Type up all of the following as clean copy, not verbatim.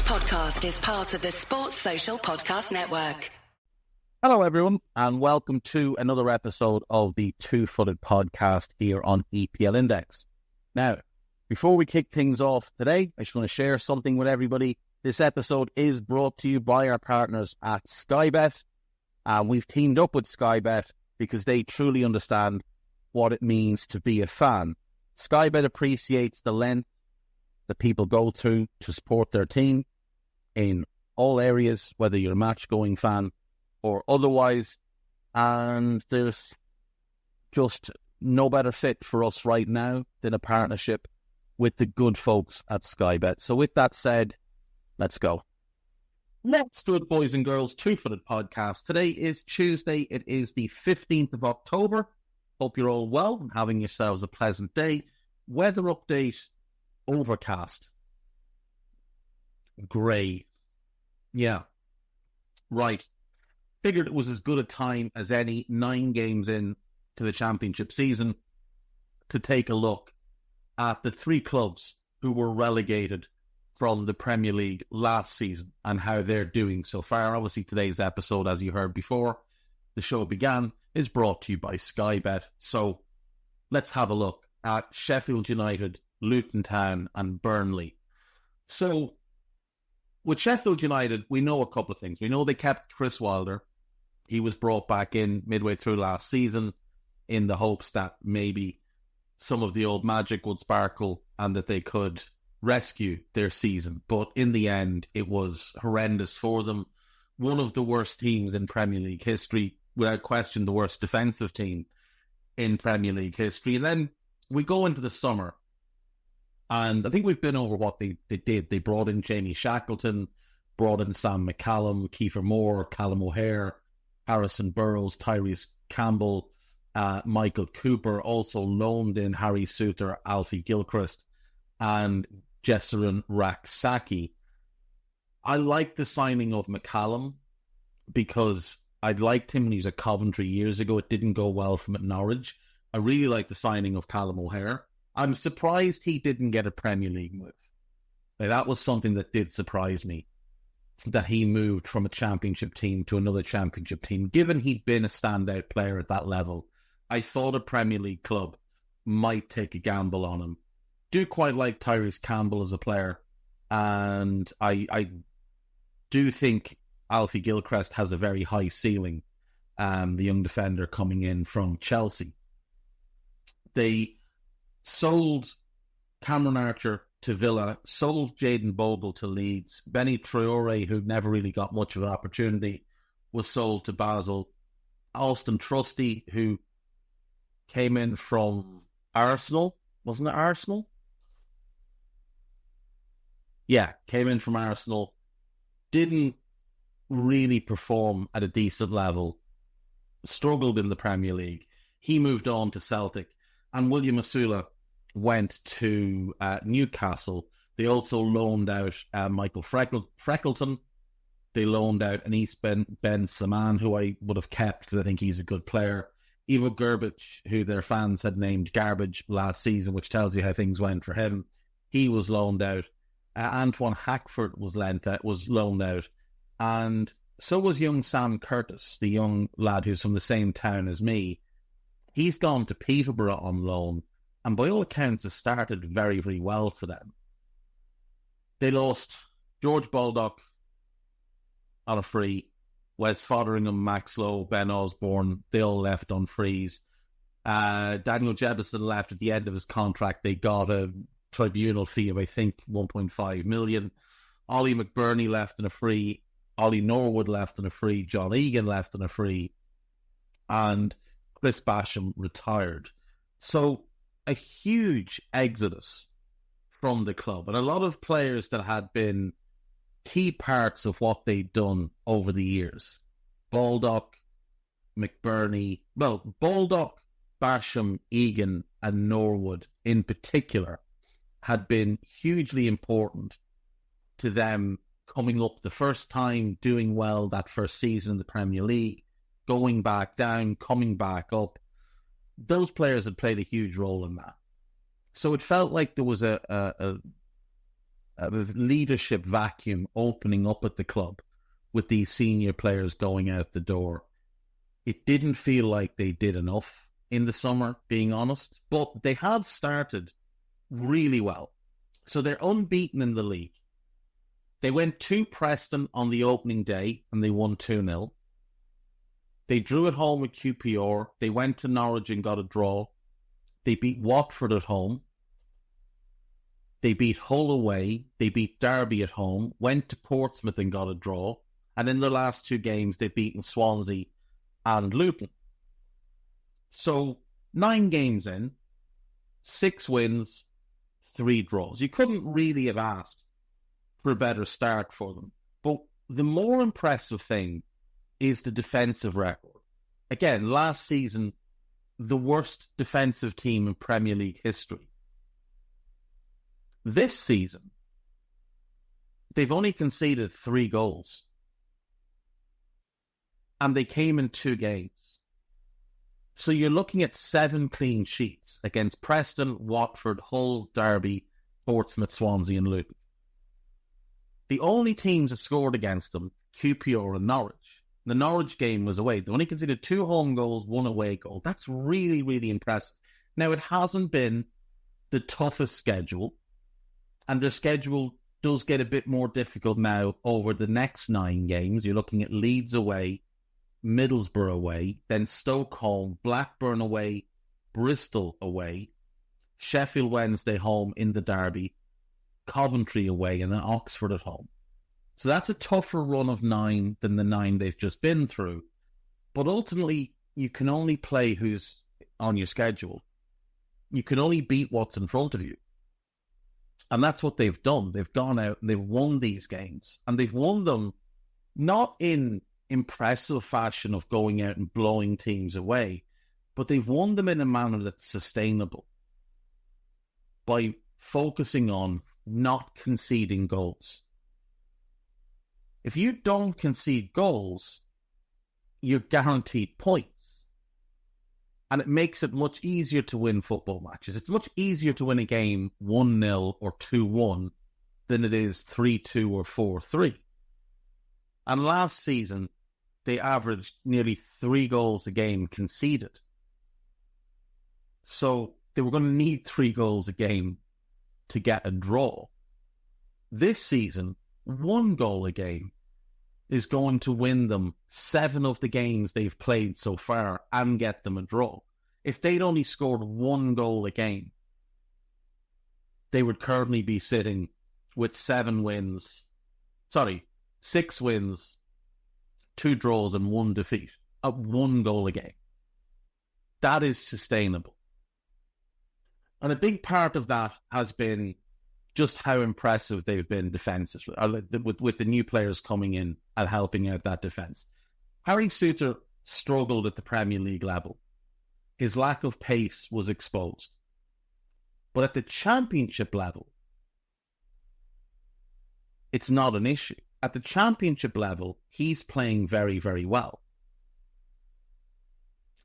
podcast is part of the Sports Social Podcast Network. Hello, everyone, and welcome to another episode of the Two-Footed Podcast here on EPL Index. Now, before we kick things off today, I just want to share something with everybody. This episode is brought to you by our partners at Sky Bet. We've teamed up with Sky Bet because they truly understand what it means to be a fan. Sky Bet appreciates the length that people go through to support their team in all areas, whether you're a match-going fan or otherwise, and there's just no better fit for us right now than a partnership with the good folks at Sky Bet. So with that said, let's go. Let's do it, boys and girls. Two-Footed Podcast. Today is Tuesday. It is the 15th of October. Hope you're all well and having yourselves a pleasant day. Weather update, overcast. Grey. Yeah. Right. Figured it was as good a time as any, 9 games in to the championship season, to take a look at the 3 clubs who were relegated from the Premier League last season and how they're doing so far. Obviously, today's episode, as you heard before the show began, is brought to you by Sky Bet. So let's have a look at Sheffield United, Luton Town and Burnley. So with Sheffield United, we know a couple of things. We know they kept Chris Wilder. He was brought back in midway through last season in the hopes that maybe some of the old magic would sparkle and that they could rescue their season. But in the end, it was horrendous for them. One of the worst teams in Premier League history, without question the worst defensive team in Premier League history. And then we go into the summer, and I think we've been over what they did. They brought in Jamie Shackleton, brought in Sam McCallum, Kiefer Moore, Callum O'Hare, Harrison Burrows, Tyrese Campbell, Michael Cooper, also loaned in Harry Souttar, Alfie Gilchrist, and Jesserin Raksaki. I like the signing of McCallum because I liked him when he was at Coventry years ago. It didn't go well from at Norwich. I really like the signing of Callum O'Hare. I'm surprised he didn't get a Premier League move. That was something that did surprise me, that he moved from a championship team to another championship team. Given he'd been a standout player at that level, I thought a Premier League club might take a gamble on him. Do quite like Tyrese Campbell as a player, and I do think Alfie Gilchrist has a very high ceiling, the young defender coming in from Chelsea. They sold Cameron Archer to Villa, sold Jayden Bogle to Leeds. Benny Traore, who never really got much of an opportunity, was sold to Basel. Alston Trusty, who came in from Arsenal, wasn't it Arsenal? Yeah, came in from Arsenal. Didn't really perform at a decent level. Struggled in the Premier League. He moved on to Celtic. And William Asula went to Newcastle. They also loaned out Michael Freckleton. They loaned out Anis Ben Saman, who I would have kept because I think he's a good player. Ivo Grbic, who their fans had named Garbage last season, which tells you how things went for him. He was loaned out. Antoine Hackford was loaned out. And so was young Sam Curtis, the young lad who's from the same town as me. He's gone to Peterborough on loan, and by all accounts, it started very, very well for them. They lost George Baldock on a free, Wes Fotheringham, Max Lowe, Ben Osborne, they all left on frees. Daniel Jebison left at the end of his contract. They got a tribunal fee of, I think, 1.5 million. Ollie McBurney left on a free. Ollie Norwood left on a free. John Egan left on a free. And Chris Basham retired. So a huge exodus from the club. And a lot of players that had been key parts of what they'd done over the years. Baldock, McBurney, Baldock, Basham, Egan and Norwood in particular had been hugely important to them coming up the first time, doing well that first season in the Premier League, going back down, coming back up. Those players had played a huge role in that. So it felt like there was a leadership vacuum opening up at the club with these senior players going out the door. It didn't feel like they did enough in the summer, being honest, but they have started really well. So they're unbeaten in the league. They went to Preston on the opening day and they won 2-0. They drew at home with QPR. They went to Norwich and got a draw. They beat Watford at home. They beat Hull away. They beat Derby at home. Went to Portsmouth and got a draw. And in the last 2 games, they've beaten Swansea and Luton. So 9 games in, 6 wins, 3 draws. You couldn't really have asked for a better start for them. But the more impressive thing is the defensive record. Again, last season, the worst defensive team in Premier League history. This season, they've only conceded 3 goals. And they came in 2 games. So you're looking at 7 clean sheets against Preston, Watford, Hull, Derby, Portsmouth, Swansea and Luton. The only teams that scored against them, QPR and Norwich. The Norwich game was away. They only conceded 2 home goals, 1 away goal. That's really, really impressive. Now, it hasn't been the toughest schedule, and their schedule does get a bit more difficult now over the next 9 games. You're looking at Leeds away, Middlesbrough away, then Stoke home, Blackburn away, Bristol away, Sheffield Wednesday home in the Derby, Coventry away, and then Oxford at home. So that's a tougher run of 9 than the 9 they've just been through. But ultimately, you can only play who's on your schedule. You can only beat what's in front of you. And that's what they've done. They've gone out and they've won these games. And they've won them not in impressive fashion of going out and blowing teams away, but they've won them in a manner that's sustainable by focusing on not conceding goals. If you don't concede goals, you're guaranteed points. And it makes it much easier to win football matches. It's much easier to win a game 1-0 or 2-1 than it is 3-2 or 4-3. And last season, they averaged nearly 3 goals a game conceded. So they were going to need 3 goals a game to get a draw. This season, 1 goal a game is going to win them 7 of the games they've played so far and get them a draw. If they'd only scored 1 goal a game, they would currently be sitting with 6 wins, 2 draws and 1 defeat at 1 goal a game. That is sustainable. And a big part of that has been just how impressive they've been defensively, with the new players coming in and helping out that defence. Harry Souttar struggled at the Premier League level. His lack of pace was exposed. But at the Championship level, it's not an issue. At the Championship level, he's playing very, very well.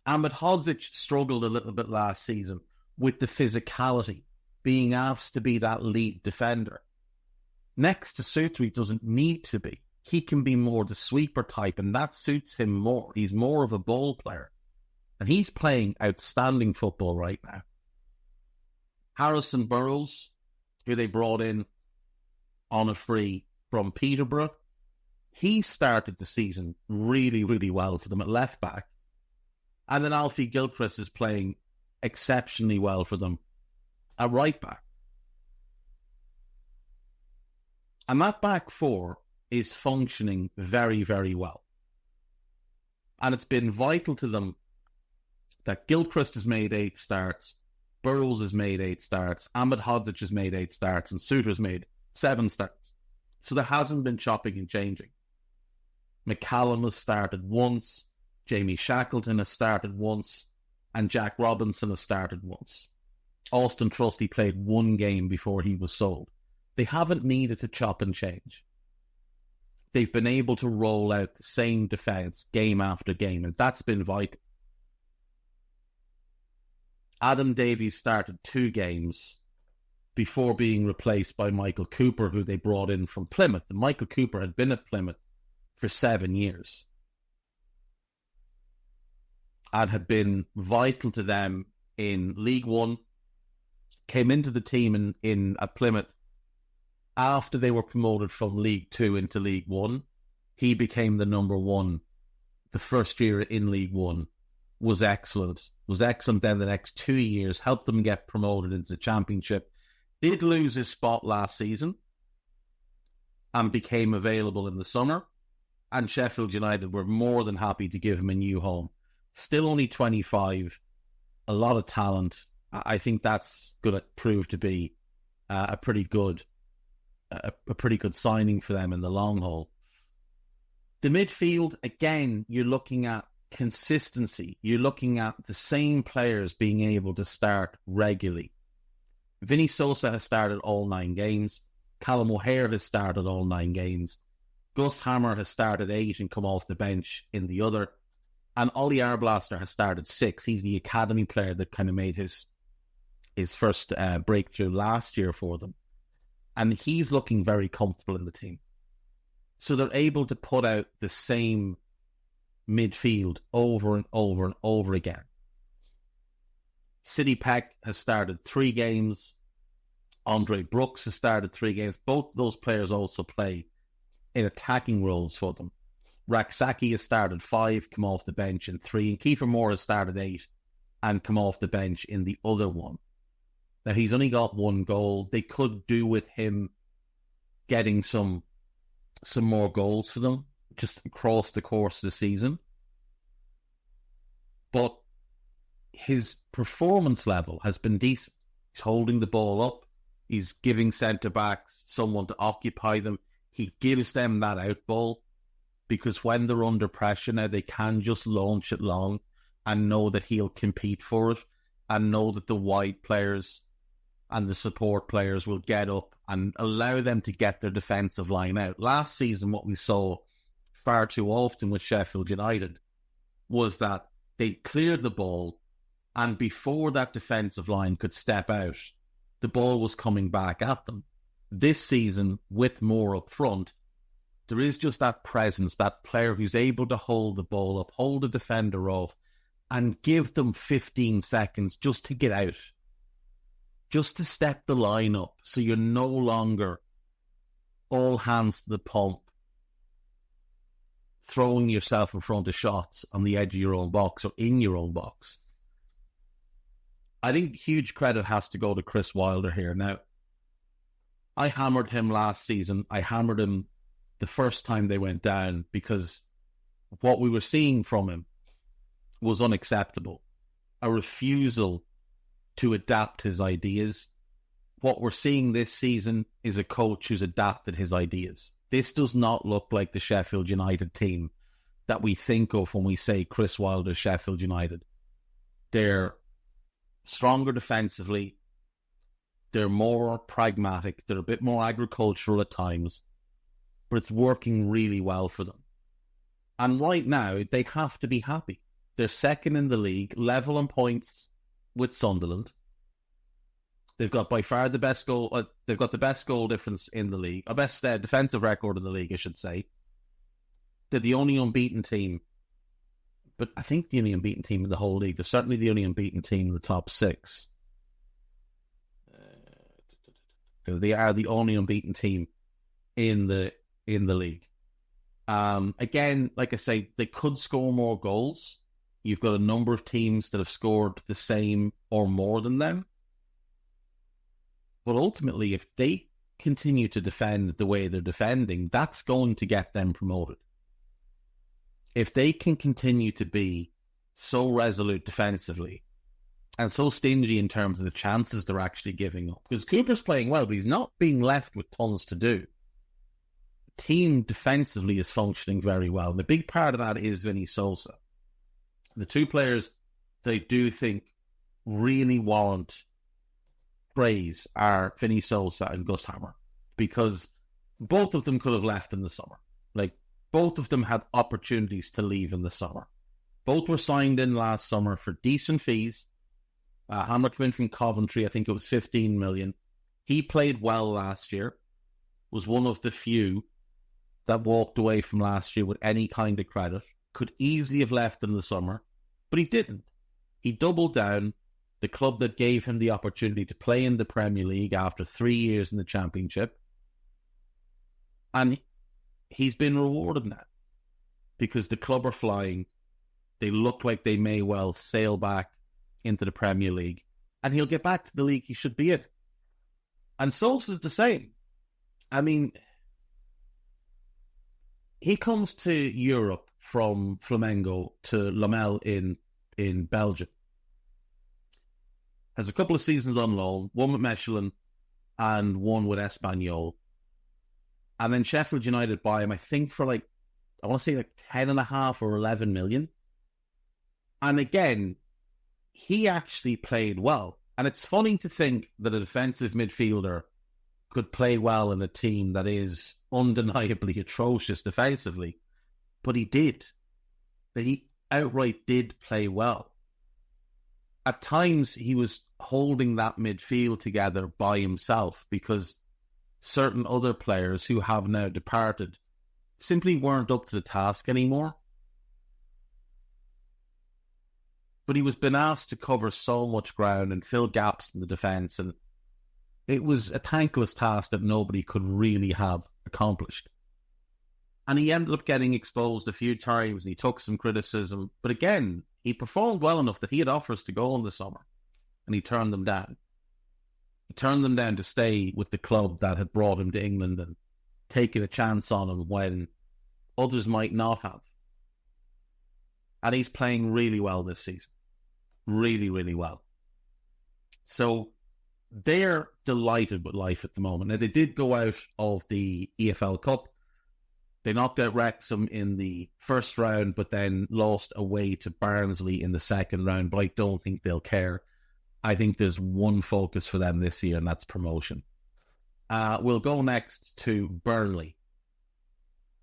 Ahmed Hodzic struggled a little bit last season with the physicality, being asked to be that lead defender. Next to Souttar, he doesn't need to be. He can be more the sweeper type, and that suits him more. He's more of a ball player. And he's playing outstanding football right now. Harrison Burrows, who they brought in on a free from Peterborough, he started the season really, really well for them at left back. And then Alfie Gilchrist is playing exceptionally well for them at right back. And that back 4 is functioning very, very well. And it's been vital to them that Gilchrist has made 8 starts, Burrows has made 8 starts, Ahmed Hodzic has made 8 starts, and Souttar has made 7 starts. So there hasn't been chopping and changing. McCallum has started once, Jamie Shackleton has started once, and Jack Robinson has started once. Austin Trusty played 1 game before he was sold. They haven't needed to chop and change. They've been able to roll out the same defence game after game, and that's been vital. Adam Davies started 2 games before being replaced by Michael Cooper, who they brought in from Plymouth. And Michael Cooper had been at Plymouth for 7 years and had been vital to them in League One, came into the team at Plymouth after they were promoted from League Two into League One. He became the number one the first year in League One, was excellent then the next 2 years, helped them get promoted into the Championship, did lose his spot last season and became available in the summer, and Sheffield United were more than happy to give him a new home. Still only 25, a lot of talent. I think that's going to prove to be a pretty good signing for them in the long haul. The midfield, again, you're looking at consistency. You're looking at the same players being able to start regularly. Vinny Sosa has started all 9 games. Callum O'Hare has started all 9 games. Gus Hammer has started 8 and come off the bench in the other. And Ollie Arblaster has started 6. He's the academy player that kind of made his first breakthrough last year for them. And he's looking very comfortable in the team. So they're able to put out the same midfield over and over and over again. City Peck has started 3 games. Andre Brooks has started 3 games. Both those players also play in attacking roles for them. Raksaki has started 5, come off the bench in 3, and Kiefer Moore has started 8 and come off the bench in the other one. Now, he's only got 1 goal. They could do with him getting some more goals for them just across the course of the season. But his performance level has been decent. He's holding the ball up. He's giving centre-backs someone to occupy them. He gives them that out ball, because when they're under pressure now, they can just launch it long and know that he'll compete for it, and know that the wide players and the support players will get up and allow them to get their defensive line out. Last season, what we saw far too often with Sheffield United was that they cleared the ball, and before that defensive line could step out, the ball was coming back at them. This season, with Moore up front, there is just that presence, that player who's able to hold the ball up, hold a defender off, and give them 15 seconds just to get out, just to step the line up, so you're no longer all hands to the pump, throwing yourself in front of shots on the edge of your own box or in your own box. I think huge credit has to go to Chris Wilder here. Now, I hammered him last season. I hammered him the first time they went down, because what we were seeing from him was unacceptable. A refusal to adapt his ideas. What we're seeing this season is a coach who's adapted his ideas. This does not look like the Sheffield United team that we think of when we say Chris Wilder's Sheffield United. They're stronger defensively. They're more pragmatic. They're a bit more agricultural at times. But it's working really well for them. And right now, they have to be happy. They're second in the league, level on points with Sunderland. They've got by far the best goal. They've got the best goal difference in the league, a best defensive record in the league, I should say. They're the only unbeaten team, but I think the only unbeaten team in the whole league. They're certainly the only unbeaten team in the top 6. They are the only unbeaten team in the league. Again, like I say, they could score more goals. You've got a number of teams that have scored the same or more than them. But ultimately, if they continue to defend the way they're defending, that's going to get them promoted. If they can continue to be so resolute defensively and so stingy in terms of the chances they're actually giving up, because Cooper's playing well, but he's not being left with tons to do. The team defensively is functioning very well. And the big part of that is Vinny Sosa. The 2 players they do think really warrant praise are Vinny Sosa and Gus Hammer, because both of them could have left in the summer. Like, both of them had opportunities to leave in the summer. Both were signed in last summer for decent fees. Hammer came in from Coventry, I think it was 15 million. He played well last year, was one of the few that walked away from last year with any kind of credit, could easily have left in the summer, but he didn't. He doubled down, the club that gave him the opportunity to play in the Premier League after 3 years in the Championship, and he's been rewarded now because the club are flying. They look like they may well sail back into the Premier League, and he'll get back to the league he should be in. And Solskjaer's the same. I mean, he comes to Europe from Flamengo to Lamel in Belgium. Has a couple of seasons on loan, one with Mechelen and one with Espanyol. And then Sheffield United buy him, I think, for I want to say 10.5 or 11 million. And again, he actually played well. And it's funny to think that a defensive midfielder could play well in a team that is undeniably atrocious defensively. But he did. He outright did play well. At times, he was holding that midfield together by himself because certain other players who have now departed simply weren't up to the task anymore. But he was been asked to cover so much ground and fill gaps in the defence, and it was a thankless task that nobody could really have accomplished. And he ended up getting exposed a few times, and he took some criticism. But again, he performed well enough that he had offers to go in the summer, and he turned them down. He turned them down to stay with the club that had brought him to England and taken a chance on him when others might not have. And he's playing really well this season. Really, really well. So they're delighted with life at the moment. Now, they did go out of the EFL Cup. They knocked out Wrexham in the first round, but then lost away to Barnsley in the second round. But I don't think they'll care. I think there's one focus for them this year, and that's promotion. We'll go next to Burnley.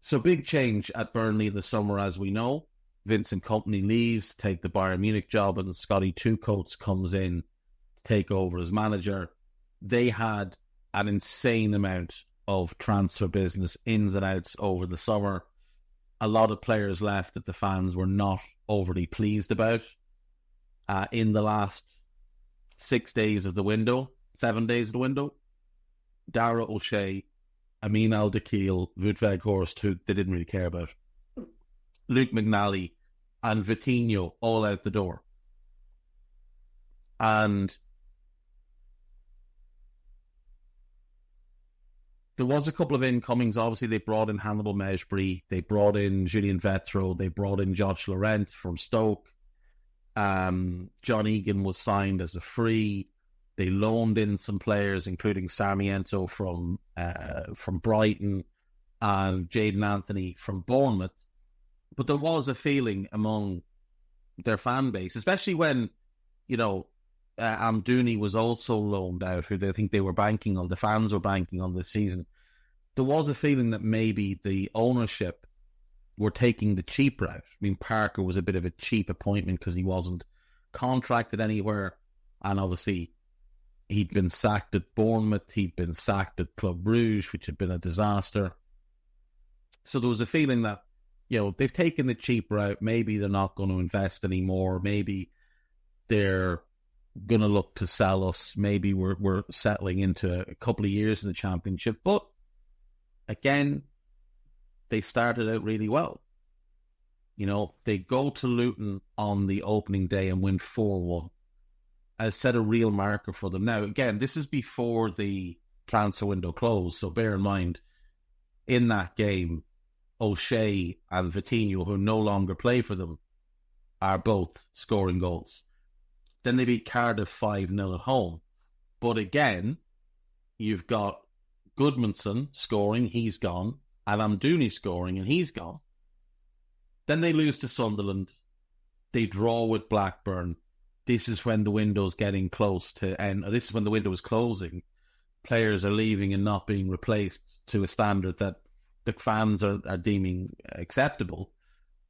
So big change at Burnley in the summer, as we know. Vincent Kompany leaves to take the Bayern Munich job, and Scotty Twocoats comes in to take over as manager. They had an insane amount of transfer business, ins and outs over the summer. A lot of players left that the fans were not overly pleased about. In the last 6 days of the window, 7 days of the window, Dara O'Shea, Amin Al-Dakil, Wout Weghorst, who they didn't really care about, Luke McNally, and Vitinho all out the door. And there was a couple of incomings. Obviously, they brought in Hannibal Mejbri, they brought in Julien Vetro, they brought in Josh Laurent from Stoke. John Egan was signed as a free. They loaned in some players, including Sarmiento from Brighton and Jadon Anthony from Bournemouth. But there was a feeling among their fan base, especially when, Amdouni was also loaned out, who they think they were banking on, the fans were banking on this season. There was a feeling that maybe the ownership were taking the cheap route. I mean, Parker was a bit of a cheap appointment because he wasn't contracted anywhere. And obviously, he'd been sacked at Bournemouth. He'd been sacked at Club Brugge, which had been a disaster. So there was a feeling that, they've taken the cheap route. Maybe they're not going to invest anymore. Maybe they're going to look to sell us. Maybe we're settling into a couple of years in the Championship. But again, they started out really well. They go to Luton on the opening day and win 4-1. Has set a real marker for them. Now, again, this is before the transfer window closed, so bear in mind, in that game, O'Shea and Vitinho, who no longer play for them, are both scoring goals. Then they beat Cardiff 5-0 at home. But again, you've got Goodmanson scoring, he's gone, and Amdouni scoring, and he's gone. Then they lose to Sunderland. They draw with Blackburn. This is when the window's getting close to end. This is when the window is closing. Players are leaving and not being replaced to a standard that the fans are deeming acceptable.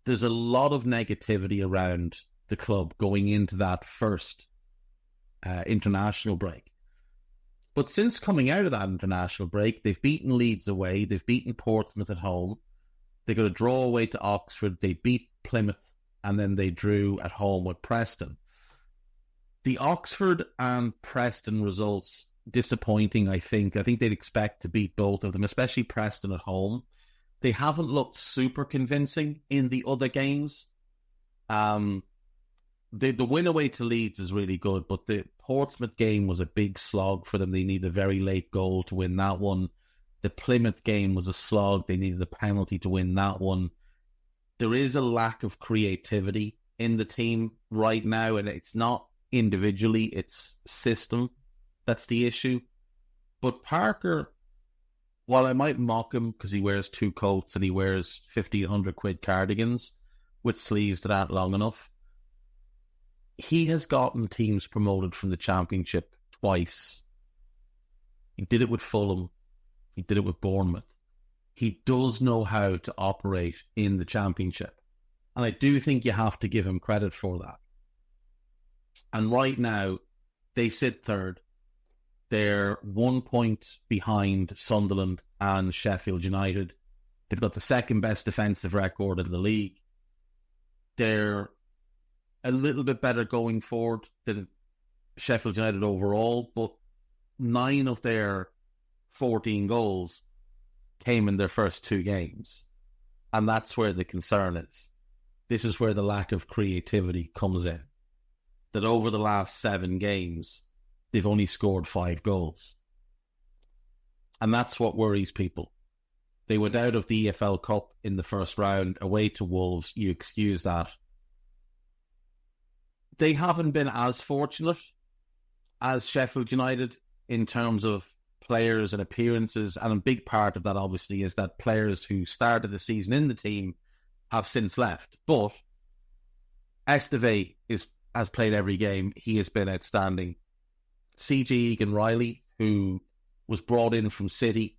There's a lot of negativity around the club going into that first international break. But since coming out of that international break, they've beaten Leeds away, they've beaten Portsmouth at home, they got a draw away to Oxford, they beat Plymouth, and then they drew at home with Preston. The Oxford and Preston results, disappointing, I think. I think they'd expect to beat both of them, especially Preston at home. They haven't looked super convincing in the other games. The win away to Leeds is really good, but the Portsmouth game was a big slog for them. They needed a very late goal to win that one. The Plymouth game was a slog. They needed a penalty to win that one. There is a lack of creativity in the team right now, and it's not individually, it's system that's the issue. But Parker, while I might mock him because he wears 2 coats and he wears 1,500 quid cardigans with sleeves that aren't long enough, he has gotten teams promoted from the Championship twice. He did it with Fulham. He did it with Bournemouth. He does know how to operate in the Championship. And I do think you have to give him credit for that. And right now, they sit third. They're 1 point behind Sunderland and Sheffield United. They've got the second best defensive record in the league. They're a little bit better going forward than Sheffield United overall, but 9 of their 14 goals came in their first 2 games. And that's where the concern is. This is where the lack of creativity comes in. That over the last 7 games, they've only scored 5 goals. And that's what worries people. They went out of the EFL Cup in the first round, away to Wolves. You excuse that. They haven't been as fortunate as Sheffield United in terms of players and appearances. And a big part of that, obviously, is that players who started the season in the team have since left. But Esteve has played every game. He has been outstanding. CJ Egan-Riley, who was brought in from City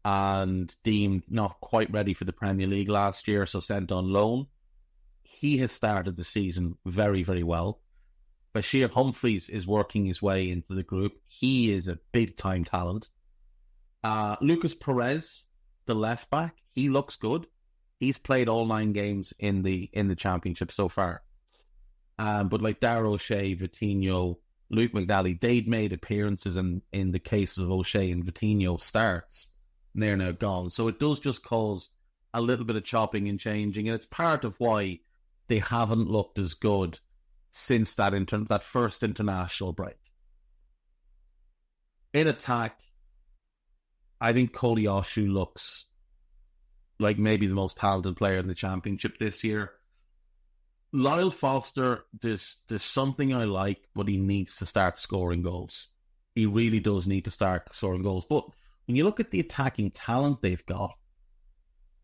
and deemed not quite ready for the Premier League last year, so sent on loan. He has started the season very, very well. Bashir Humphreys is working his way into the group. He is a big-time talent. Lucas Perez, the left-back, he looks good. He's played all 9 games in the Championship so far. But like Darragh O'Shea, Vitinho, Luke McNally, they'd made appearances in the cases of O'Shea and Vitinho starts, and they're now gone. So it does just cause a little bit of chopping and changing, and it's part of why they haven't looked as good since that first international break. In attack, I think Koleosho looks like maybe the most talented player in the Championship this year. Lyle Foster, there's something I like, but he needs to start scoring goals. He really does need to start scoring goals. But when you look at the attacking talent they've got,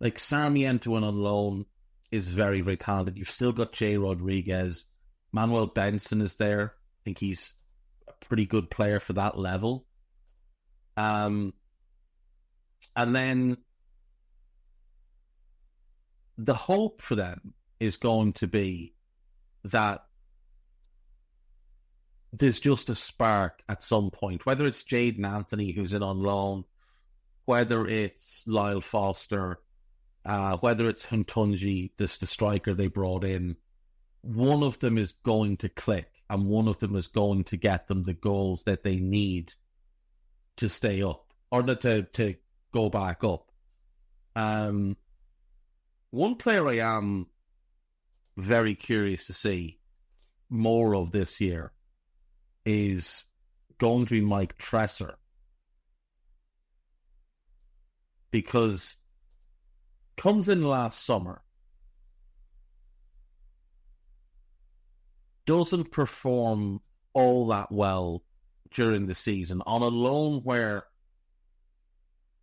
like Sarmiento on loan is very, very talented. You've still got Jay Rodriguez. Manuel Benson is there. I think he's a pretty good player for that level. And then the hope for them is going to be that there's just a spark at some point, whether it's Jaden Anthony, who's in on loan, whether it's Lyle Foster, whether it's Huntunji, the striker they brought in. One of them is going to click, and one of them is going to get them the goals that they need to stay up, or to go back up. One player I am very curious to see more of this year is going to be Mike Tresser, because comes in last summer, doesn't perform all that well during the season on a loan where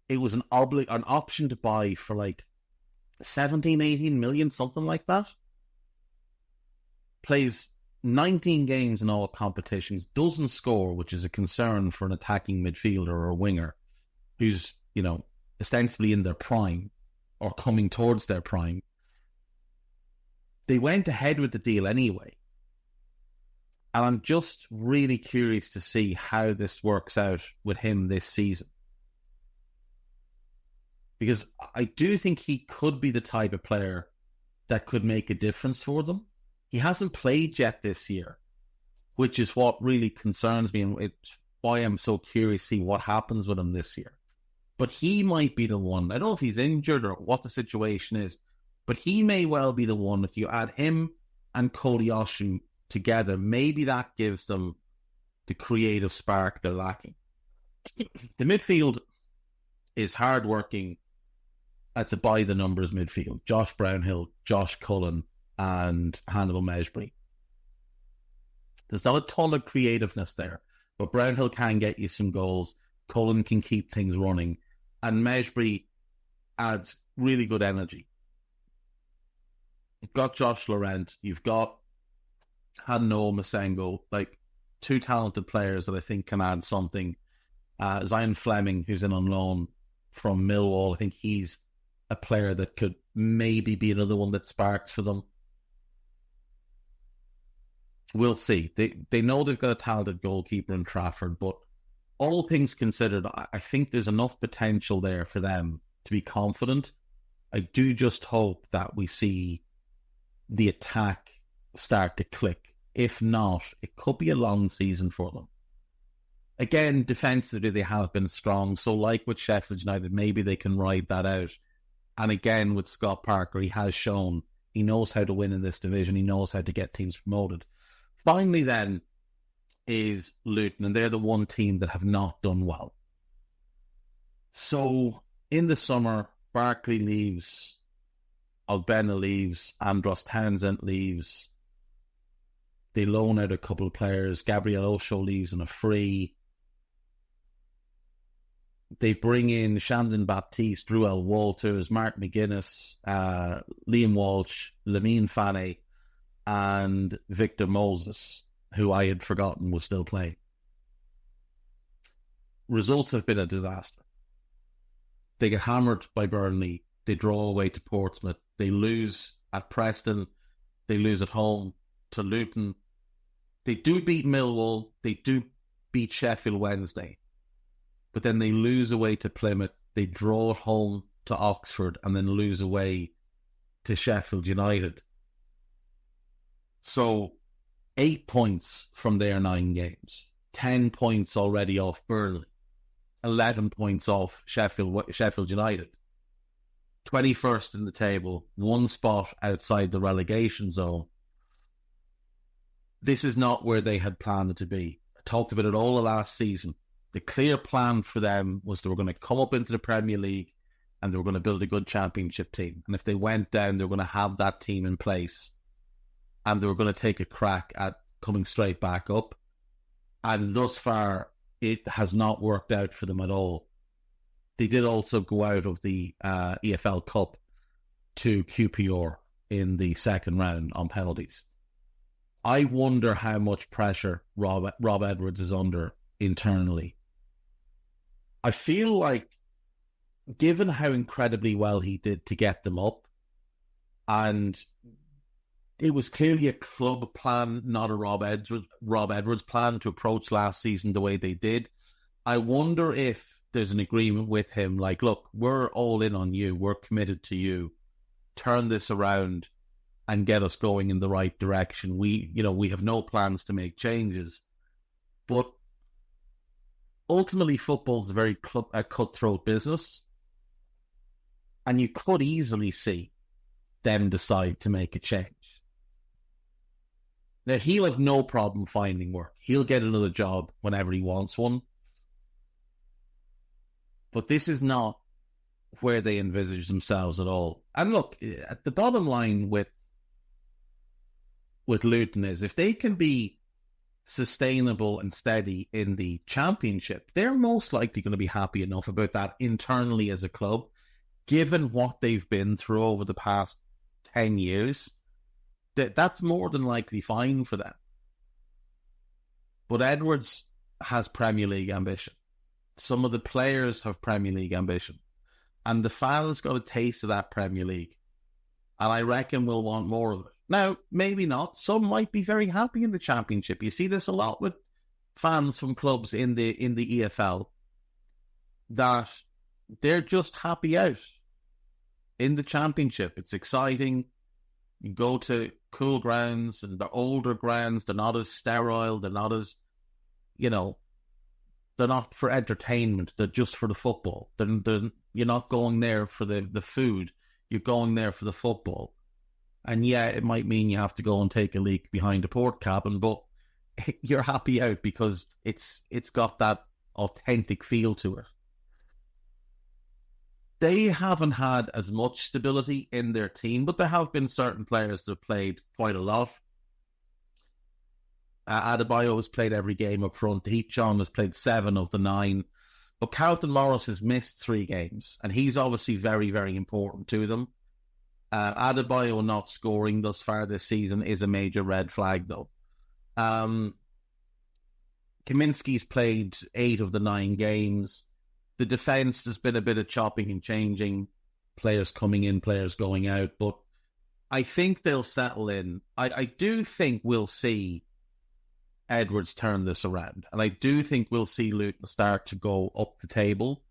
it was an option to buy for like 17, 18 million, something like that. Plays 19 games in all competitions, doesn't score, which is a concern for an attacking midfielder or a winger who's, ostensibly in their prime or coming towards their prime. They went ahead with the deal anyway. And I'm just really curious to see how this works out with him this season. Because I do think he could be the type of player that could make a difference for them. He hasn't played yet this year, which is what really concerns me, and it's why I'm so curious to see what happens with him this year. But he might be the one. I don't know if he's injured or what the situation is, but he may well be the one. If you add him and Kolyoshu together, maybe that gives them the creative spark they're lacking. The midfield is hardworking. It's a by-the-numbers midfield. Josh Brownhill, Josh Cullen, and Hannibal Mejbri. There's not a ton of creativeness there, but Brownhill can get you some goals. Cullen can keep things running. And Mejbri adds really good energy. You've got Josh Laurent. You've got Hanno Masengo, like two talented players that I think can add something. Zion Fleming, who's in on loan from Millwall, I think he's a player that could maybe be another one that sparks for them. We'll see. They know they've got a talented goalkeeper in Trafford, but all things considered, I think there's enough potential there for them to be confident. I do just hope that we see the attack start to click. If not, it could be a long season for them. Again, defensively, they have been strong. So like with Sheffield United, maybe they can ride that out. And again, with Scott Parker, he has shown he knows how to win in this division. He knows how to get teams promoted. Finally, then, is Luton, and they're the one team that have not done well. So, in the summer, Barkley leaves, Albena leaves, Andros Townsend leaves. They loan out a couple of players. Gabriel Osho leaves on a free. They bring in Shandon Baptiste, Druel Walters, Mark McGuinness, Liam Walsh, Lamine Fane, and Victor Moses, who I had forgotten was still playing. Results have been a disaster. They get hammered by Burnley. They draw away to Portsmouth. They lose at Preston. They lose at home to Luton. They do beat Millwall. They do beat Sheffield Wednesday. But then they lose away to Plymouth. They draw at home to Oxford and then lose away to Sheffield United. So 8 points from their 9 games. 10 points already off Burnley. 11 points off Sheffield United. 21st in the table. 1 spot outside the relegation zone. This is not where they had planned to be. I talked about it all the last season. The clear plan for them was they were going to come up into the Premier League and they were going to build a good championship team. And if they went down, they were going to have that team in place and they were going to take a crack at coming straight back up. And thus far, it has not worked out for them at all. They did also go out of the EFL Cup to QPR in the second round on penalties. I wonder how much pressure Rob Edwards is under internally. I feel like, given how incredibly well he did to get them up, and it was clearly a club plan, not a Rob Edwards plan to approach last season the way they did, I wonder if there's an agreement with him, like, look, we're all in on you, we're committed to you, turn this around and get us going in the right direction. We have no plans to make changes. But ultimately, football is a very cutthroat business. And you could easily see them decide to make a change. Now, he'll have no problem finding work. He'll get another job whenever he wants one. But this is not where they envisage themselves at all. And look, at the bottom line with Luton is, if they can be sustainable and steady in the championship, they're most likely going to be happy enough about that internally as a club, given what they've been through over the past 10 years. That's more than likely fine for them. But Edwards has Premier League ambition. Some of the players have Premier League ambition. And the fans got a taste of that Premier League. And I reckon we'll want more of it. Now, maybe not. Some might be very happy in the Championship. You see this a lot with fans from clubs in the EFL, that they're just happy out in the Championship. It's exciting. You go to cool grounds, and the older grounds, they're not as sterile, they're not as, they're not for entertainment, they're just for the football. You're not going there for the food, you're going there for the football. And yeah, it might mean you have to go and take a leak behind a port cabin, but you're happy out because it's got that authentic feel to it. They haven't had as much stability in their team, but there have been certain players that have played quite a lot. Adebayo has played every game up front. Heat-Chong has played 7 of the 9. But Carlton Morris has missed 3 games, and he's obviously very, very important to them. Adebayo not scoring thus far this season is a major red flag, though. Kaminsky's played 8 of the 9 games. The defence, there's been a bit of chopping and changing, players coming in, players going out, but I think they'll settle in. I do think we'll see Edwards turn this around, and I do think we'll see Luton start to go up the table.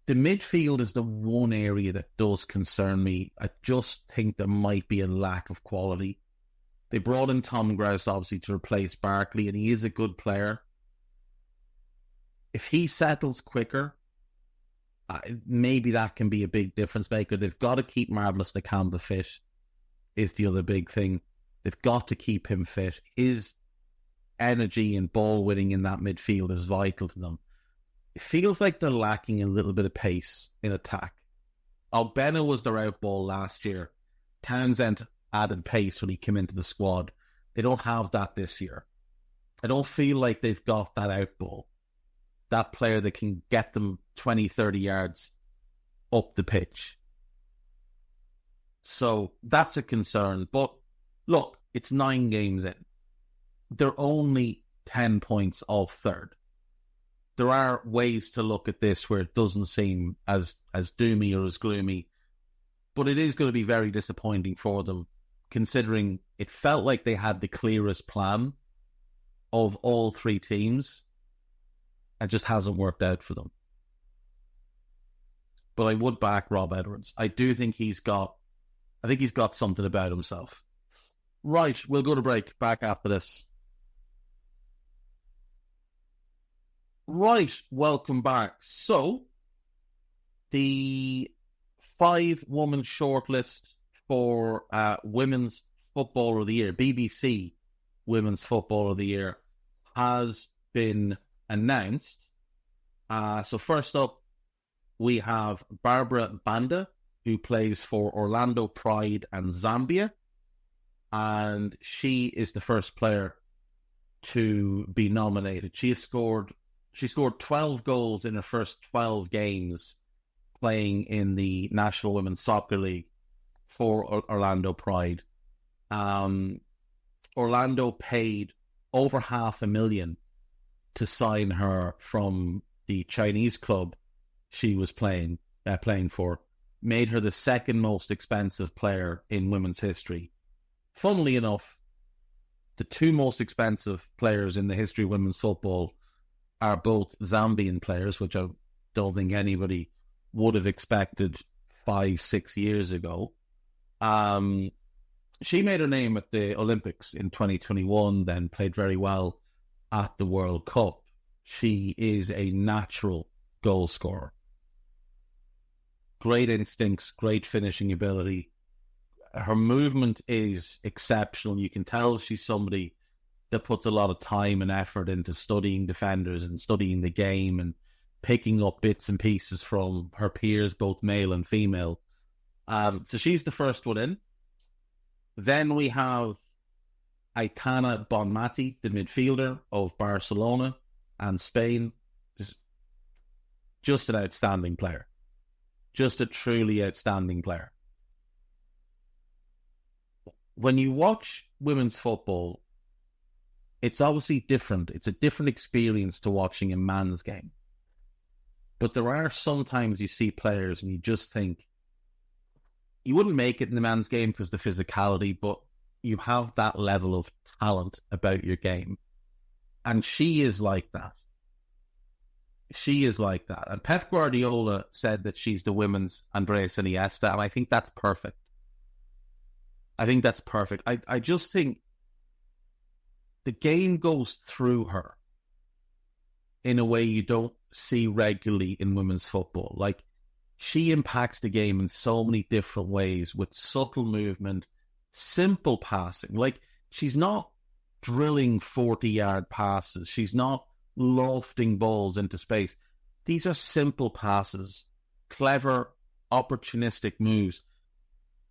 The midfield is the one area that does concern me. I just think there might be a lack of quality. They brought in Tom Grouse, obviously, to replace Barkley, and he is a good player. If he settles quicker, maybe that can be a big difference maker. They've got to keep Marvelous Nakamba fit, is the other big thing. They've got to keep him fit. His energy and ball winning in that midfield is vital to them. It feels like they're lacking a little bit of pace in attack. Albena was their outball last year. Townsend added pace when he came into the squad. They don't have that this year. I don't feel like they've got that outball. That player that can get them 20, 30 yards up the pitch. So that's a concern. But look, it's 9 games in. They're only 10 points off third. There are ways to look at this where it doesn't seem as doomy or as gloomy. But it is going to be very disappointing for them, considering it felt like they had the clearest plan of all 3 teams. It just hasn't worked out for them. But I would back Rob Edwards. I think he's got something about himself. Right, we'll go to break. Back after this. Right, welcome back. So, the 5-woman shortlist for Women's Footballer of the Year, BBC Women's Footballer of the Year, has been announced. So first up, we have Barbara Banda, who plays for Orlando Pride and Zambia, and she is the first player to be nominated. She scored 12 goals in her first 12 games playing in the National Women's Soccer League for Orlando Pride. Orlando paid over $500,000 to sign her from the Chinese club she was playing for. Made her the second most expensive player in women's history. Funnily enough, the 2 most expensive players in the history of women's football are both Zambian players, which I don't think anybody would have expected 5-6 years ago. She made her name at the Olympics in 2021, then played very well at the World Cup. She is a natural goal scorer. Great instincts, great finishing ability. Her movement is exceptional. You can tell she's somebody that puts a lot of time and effort into studying defenders and studying the game and picking up bits and pieces from her peers, both male and female. So she's the first one in. Then we have Aitana Bonmati, the midfielder of Barcelona and Spain. Just an outstanding player. Just a truly outstanding player. When you watch women's football, it's obviously different. It's a different experience to watching a man's game. But there are sometimes you see players and you just think, you wouldn't make it in the men's game because of the physicality, but you have that level of talent about your game. And she is like that. She is like that. And Pep Guardiola said that she's the women's Andreas Iniesta, and I think that's perfect. I just think the game goes through her in a way you don't see regularly in women's football. Like, she impacts the game in so many different ways with subtle movement, simple passing. Like, she's not drilling 40-yard passes. She's not lofting balls into space. These are simple passes, clever, opportunistic moves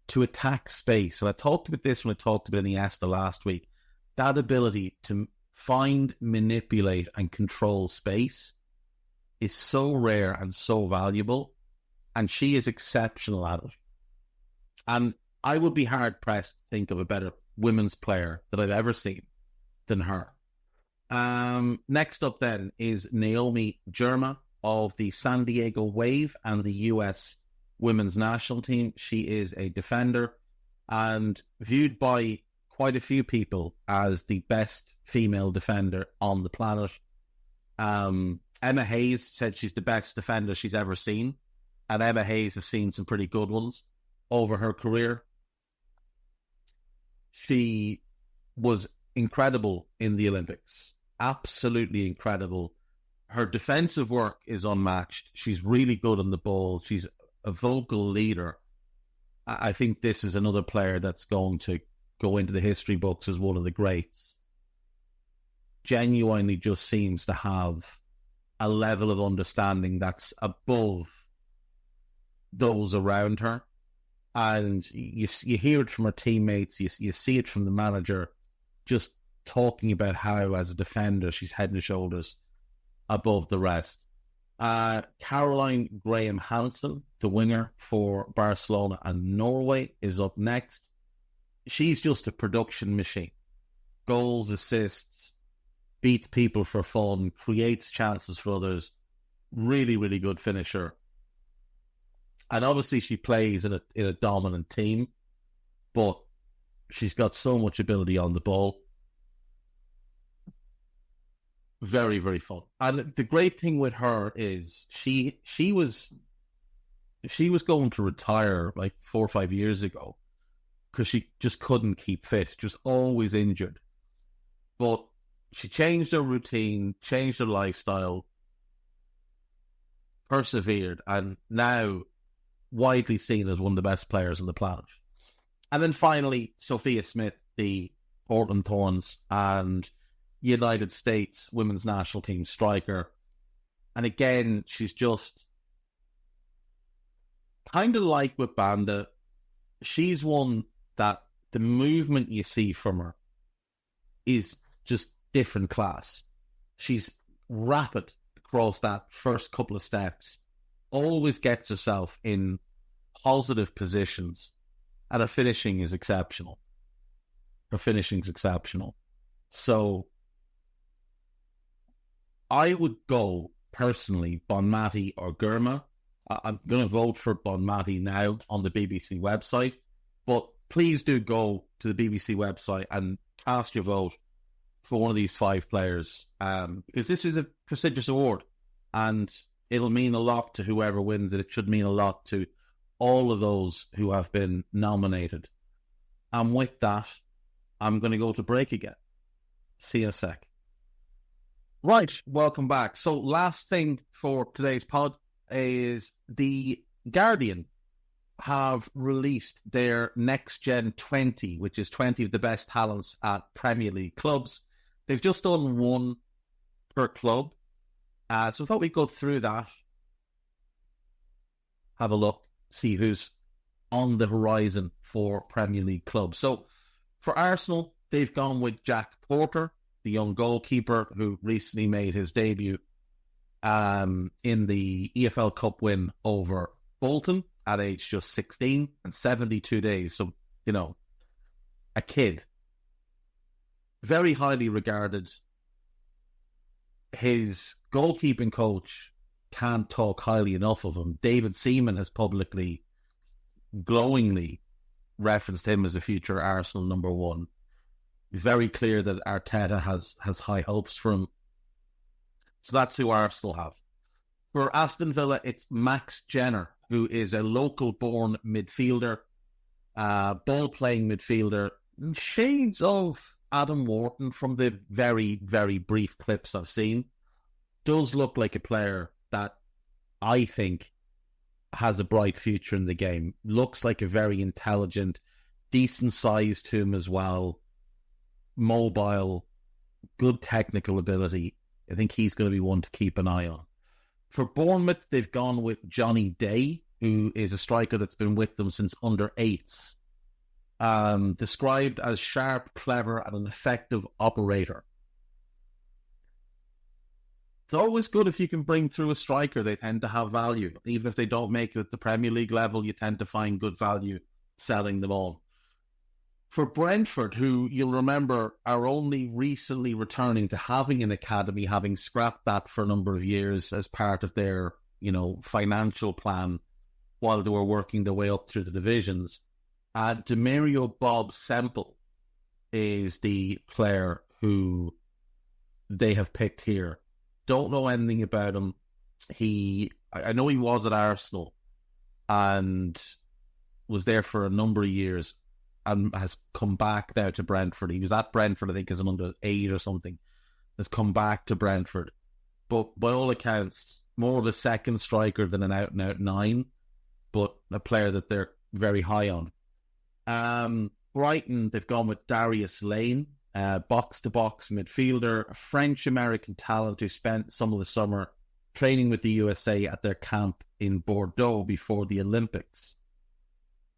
to attack space. And I talked about this when I talked about Iniesta last week. That ability to find, manipulate, and control space is so rare and so valuable, and she is exceptional at it. And I would be hard-pressed to think of a better women's player that I've ever seen than her. Next up then is Naomi Germa of the San Diego Wave and the US women's national team. She is a defender and viewed by quite a few people as the best female defender on the planet. Emma Hayes said she's the best defender she's ever seen, and Emma Hayes has seen some pretty good ones over her career. She was incredible in the Olympics. Absolutely incredible. Her defensive work is unmatched. She's really good on the ball. She's a vocal leader. I think this is another player that's going to go into the history books as one of the greats. Genuinely just seems to have a level of understanding that's above those around her. And you hear it from her teammates, you see it from the manager, just talking about how, as a defender, she's head and shoulders above the rest. Caroline Graham Hansen, the winger for Barcelona and Norway, is up next. She's just a production machine. Goals, assists, beats people for fun, creates chances for others. Really, really good finisher. And obviously she plays in a dominant team, but she's got so much ability on the ball. Very, very fun. And the great thing with her is she was going to retire like 4 or 5 years ago because she just couldn't keep fit, just always injured. But she changed her routine, changed her lifestyle, persevered, and now widely seen as one of the best players on the planet. And then finally, Sophia Smith, the Portland Thorns and United States women's national team striker. And again, she's just kind of like with Banda. She's one that the movement you see from her is just different class. She's rapid across that first couple of steps, always gets herself in positive positions, and her finishing is exceptional. So I would go, personally, Bonmati or Gurma. I'm going to vote for Bonmati now on the BBC website, but please do go to the BBC website and cast your vote for one of these 5 players, because this is a prestigious award, and it'll mean a lot to whoever wins it. It should mean a lot to all of those who have been nominated. And with that, I'm going to go to break again. See you in a sec. Right, welcome back. So last thing for today's pod is the Guardian have released their Next Gen 20, which is 20 of the best talents at Premier League clubs. They've just done one per club. So I thought we'd go through that, have a look, see who's on the horizon for Premier League clubs. So for Arsenal, they've gone with Jack Porter, the young goalkeeper who recently made his debut in the EFL Cup win over Bolton at age just 16 and 72 days. So, you know, a kid. Very highly regarded. His goalkeeping coach can't talk highly enough of him. David Seaman has publicly glowingly referenced him as a future Arsenal number one. It's very clear that Arteta has high hopes for him. So that's who Arsenal have. For Aston Villa, it's Max Jenner, who is a local-born midfielder, ball-playing midfielder, shades of Adam Wharton from the very, very brief clips I've seen. Does look like a player that I think has a bright future in the game. Looks like a very intelligent, decent size to him as well. Mobile, good technical ability. I think he's going to be one to keep an eye on. For Bournemouth, they've gone with Johnny Day, who is a striker that's been with them since under 8s. Described as sharp, clever, and an effective operator. It's always good if you can bring through a striker. They tend to have value. Even if they don't make it at the Premier League level, you tend to find good value selling them on. For Brentford, who you'll remember are only recently returning to having an academy, having scrapped that for a number of years as part of their, financial plan while they were working their way up through the divisions. Demario Bob Semple is the player who they have picked here. Don't know anything about him. I know he was at Arsenal and was there for a number of years and has come back now to Brentford. He was at Brentford, I think, as an under 8 or something. Has come back to Brentford. But by all accounts, more of a second striker than an out-and-out 9, but a player that they're very high on. Brighton, they've gone with Darius Lane, box-to-box midfielder, a French-American talent who spent some of the summer training with the USA at their camp in Bordeaux before the Olympics.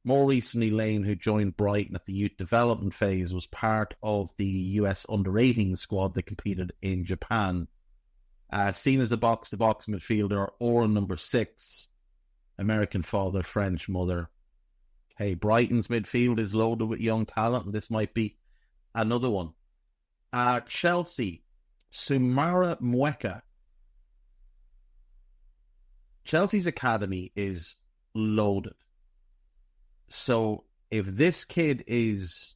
More recently, Lane, who joined Brighton at the youth development phase, was part of the US under-18 squad that competed in Japan. Seen as a box-to-box midfielder or a number 6, American father, French mother. Hey, Brighton's midfield is loaded with young talent, and this might be another one. Chelsea, Sumara Mweka. Chelsea's academy is loaded. So if this kid is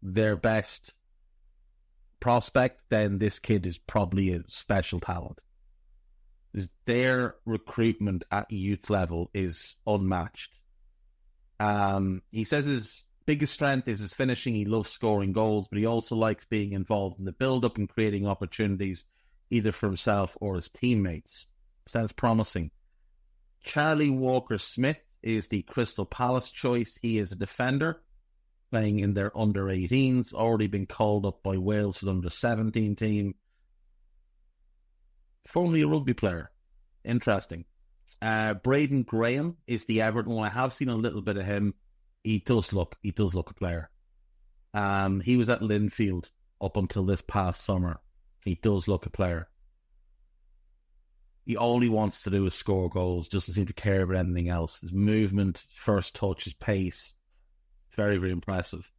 their best prospect, then this kid is probably a special talent. Their recruitment at youth level is unmatched. He says his biggest strength is his finishing. He loves scoring goals, but he also likes being involved in the build-up and creating opportunities either for himself or his teammates. Sounds promising. Charlie Walker-Smith is the Crystal Palace choice. He is a defender playing in their under-18s, already been called up by Wales for the under-17 team. Formerly a rugby player. Interesting. Braden Graham is the Everton one. I have seen a little bit of him. He does look a player. He was at Linfield up until this past summer. He does look a player. All he wants to do is score goals, doesn't seem to care about anything else. His movement, first touch, his pace, very, very impressive.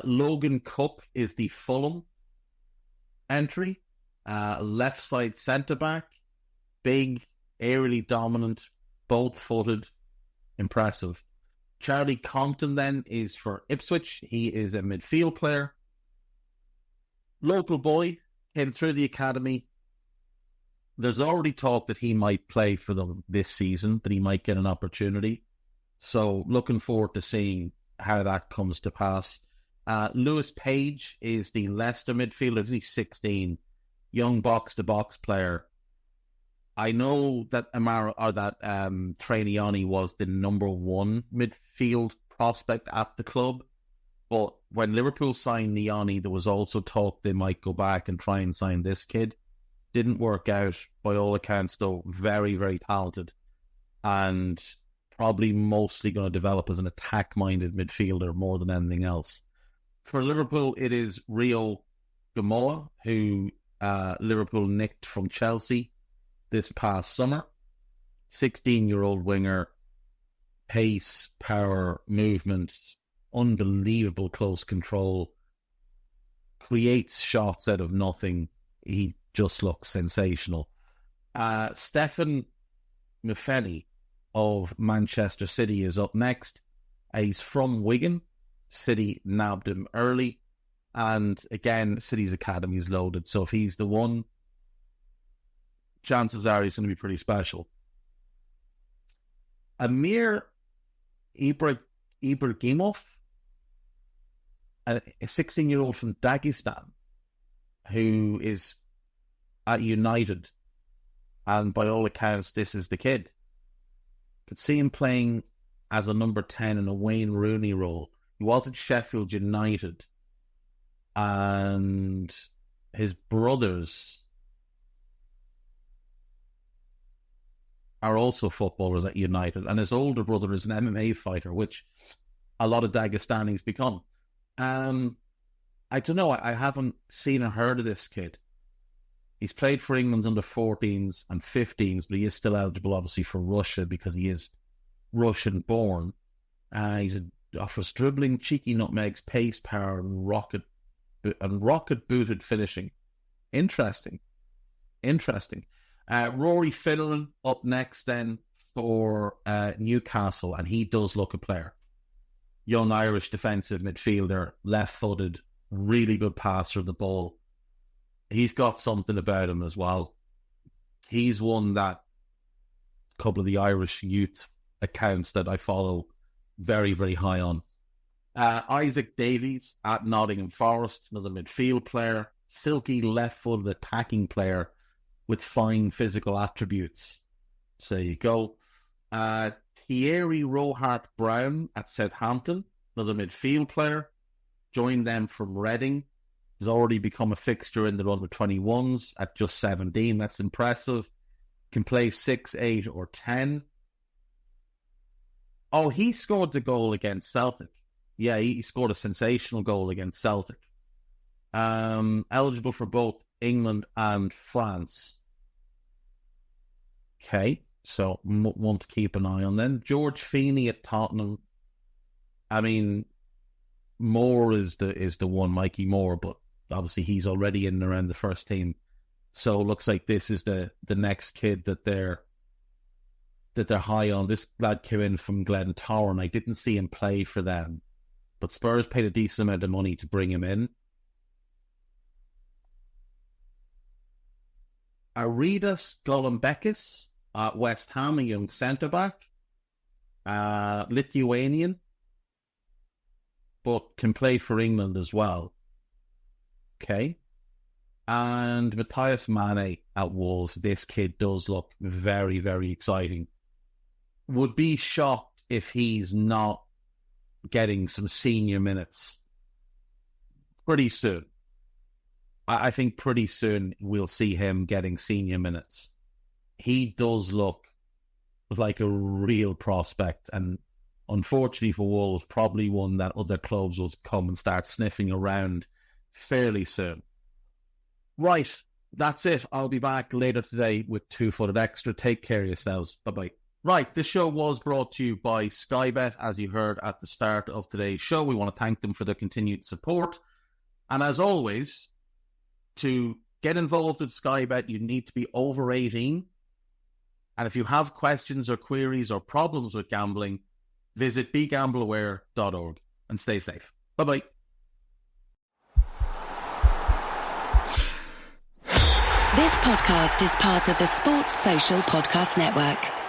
Logan Cook is the Fulham entry. Left side centre-back, big, aerially dominant, both-footed, impressive. Charlie Compton then is for Ipswich. He is a midfield player. Local boy, came through the academy. There's already talk that he might play for them this season, that he might get an opportunity. So looking forward to seeing how that comes to pass. Lewis Page is the Leicester midfielder. He's 16, young box-to-box player. I know that Trainiani was the number 1 midfield prospect at the club, but when Liverpool signed Niani, there was also talk they might go back and try and sign this kid. Didn't work out, by all accounts, though. Very, very talented. And probably mostly going to develop as an attack-minded midfielder more than anything else. For Liverpool, it is Rio Gamoa, who Liverpool nicked from Chelsea this past summer. 16-year-old winger. Pace, power, movement, unbelievable close control. Creates shots out of nothing. He just looks sensational. Stefan Mufeni of Manchester City is up next. He's from Wigan. City nabbed him early. And again, City's academy is loaded. So if he's the one, chances are he's going to be pretty special. Amir Ibragimov, a 16-year-old from Dagestan, who is at United. And by all accounts, this is the kid. Could see him playing as a number 10 in a Wayne Rooney role. He was at Sheffield United. And his brothers are also footballers at United. And his older brother is an MMA fighter, which a lot of Dagestanis become. I don't know. I haven't seen or heard of this kid. He's played for England's under 14s and 15s, but he is still eligible, obviously, for Russia because he is Russian-born. Offers dribbling, cheeky nutmegs, pace, power, and rocket-booted finishing. Interesting. Rory Finneran up next then for Newcastle, and he does look a player. Young Irish defensive midfielder, left-footed, really good passer of the ball. He's got something about him as well. He's one that a couple of the Irish youth accounts that I follow very, very high on. Isaac Davies at Nottingham Forest, another midfield player, silky left-footed attacking player with fine physical attributes. So there you go. Thierry Rohart Brown at Southampton, another midfield player, joined them from Reading. Has already become a fixture in the under-21s at just 17. That's impressive. Can play 6, 8 or 10. Oh, he scored the goal against Celtic. Yeah, he scored a sensational goal against Celtic. Eligible for both England and France. Okay, so one to keep an eye on then. George Feeney at Tottenham. I mean, Moore is the one, Mikey Moore, but obviously he's already in and around the first team. So it looks like this is the next kid that they're high on. This lad came in from Glentoran. I didn't see him play for them, but Spurs paid a decent amount of money to bring him in. Aridas Golumbekis at West Ham, a young centre-back. Lithuanian, but can play for England as well. Okay. And Matthias Mane at Wolves. This kid does look very, very exciting. Would be shocked if he's not getting some senior minutes pretty soon. I think pretty soon we'll see him getting senior minutes. He does look like a real prospect, and unfortunately for Wolves, probably one that other clubs will come and start sniffing around fairly soon. Right, that's it. I'll be back later today with Two-Footed Extra. Take care of yourselves. Bye-bye. Right, this show was brought to you by Sky Bet, as you heard at the start of today's show. We want to thank them for their continued support. And as always, to get involved with Sky Bet, you need to be over 18. And if you have questions or queries or problems with gambling, visit begambleaware.org and stay safe. Bye-bye. This podcast is part of the Sports Social Podcast Network.